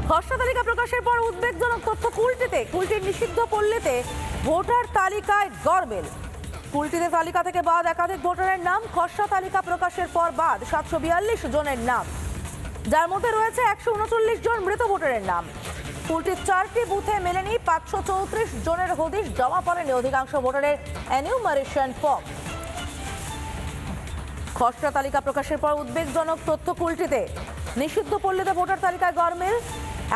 খসড়া তালিকা প্রকাশের পর উদ্বেগজনক তথ্য কুলটির নিষিদ্ধ পল্লীতে ভোটার তালিকায় গড়বেল। কুলটিতে তালিকা থেকে বাদ একাধিক ভোটারের নাম। খসড়া তালিকা প্রকাশের পর বাদ 742 জনের নাম, যার মধ্যে রয়েছে 139 জন মৃত ভোটারের নাম। কুলটির 4টি বুথে মেলেনি 534 জনের হদিশ জমা পড়েনি অধিকাংশ ভোটারের এনিউমারেশন ফর্ম। খসড়া তালিকা প্রকাশের পর উদ্বেগজনক তথ্য কুলটিতে নিষিদ্ধ পল্লীতে ভোটার তালিকায় গড়মেল।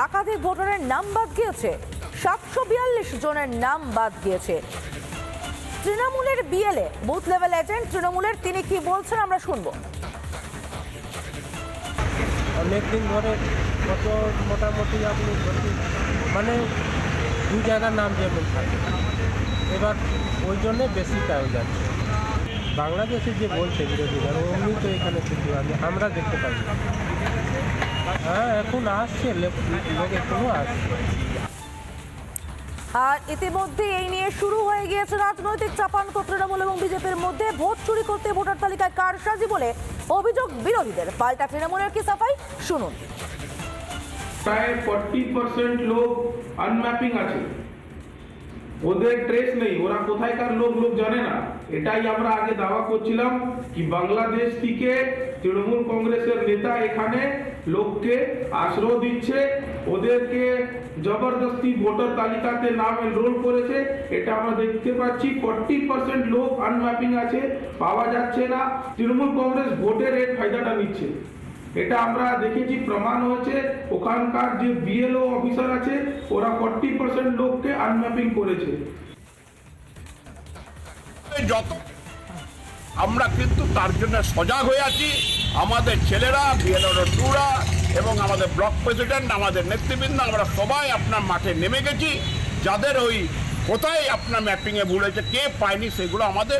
একাধিক ভোটারের নাম বাদ গিয়েছে, 742 জনের নাম বাদ গিয়েছে। তৃণমূলের বিএলএ বুথ লেভেল এজেন্ট তৃণমূলের, তিনি কি বলছেন আমরা শুনবো। অনেকদিন ধরে মোটামুটি আপনি মানে দু জায়গার নাম যেমন থাকে, এবার ওই জন্যে বেশি টাইম যাচ্ছে। বাংলাদেশে যে বলছে বিরোধীরা, অমনি তো এখানে কিছু আমরা দেখতে পাই। হ্যাঁ, এখন আসছে লোক, এখনো আসছে। আর ইতিমধ্যে এই নিয়ে শুরু হয়ে গিয়েছে রাজনৈতিক চাপান্ত তৃণমূল এবং বিজেপির মধ্যে। ভোট চুরি করতে ভোটার তালিকায় কারসাজি বলে অভিযোগ বিরোধীদের। পাল্টা তৃণমূলের কি সাফাই, শুনুন। প্রায় 40% লোক আনম্যাপিং আছে, ওদের ট্রেস নেই, ওরা কোথায়কার লোক জানে না। এটাই আমরা আগে দাওয়া করছিলাম কি বাংলাদেশ থেকে তৃণমূল কংগ্রেসের নেতা এখানে লোককে আশ্রয় দিচ্ছে, ওদেরকে জবরদস্তি ভোটার তালিকাতে নাম এনরোল করেছে। এটা আমরা দেখতে পাচ্ছি 40% লোক আনম্যাপিং আছে, পাওয়া যাচ্ছে না। তৃণমূল কংগ্রেস ভোটের এই ফায়দাটা নিচ্ছে, এটা আমরা দেখেছি, প্রমাণ হয়েছে। ওখানকার যে বিএলও অফিসার আছে ওরা 40% লোককে আনম্যাপিং করেছে। যত আমরা কিন্তু তার জন্য সজাগ হয়ে আছি। আমাদের ছেলেরা, বিএলওর টুরা এবং আমাদের ব্লক প্রেসিডেন্ট, আমাদের নেতৃবৃন্দ, আমরা সবাই আপনার মাঠে নেমে গেছি। যাদের ওই কোথায় আপনার ম্যাপিংয়ে ভুল হয়েছে, কে পায়নি, সেগুলো আমাদের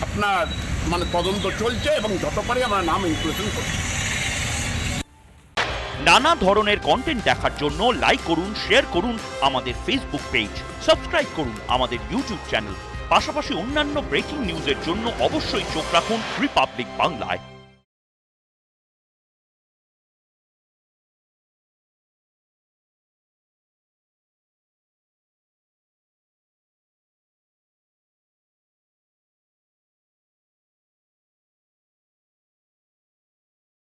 আপনার তদন্ত চলছে এবং যত পারি আমরা নাম ইনক্লুশন করছি। নানা ধরনের কন্টেন্ট দেখার জন্য লাইক করুন, শেয়ার করুন আমাদের ফেসবুক পেজ, সাবস্ক্রাইব করুন আমাদের ইউটিউব চ্যানেল। পাশাপাশি অন্যান্য ব্রেকিং নিউজের জন্য অবশ্যই চোখ রাখুন রিপাবলিক বাংলায়।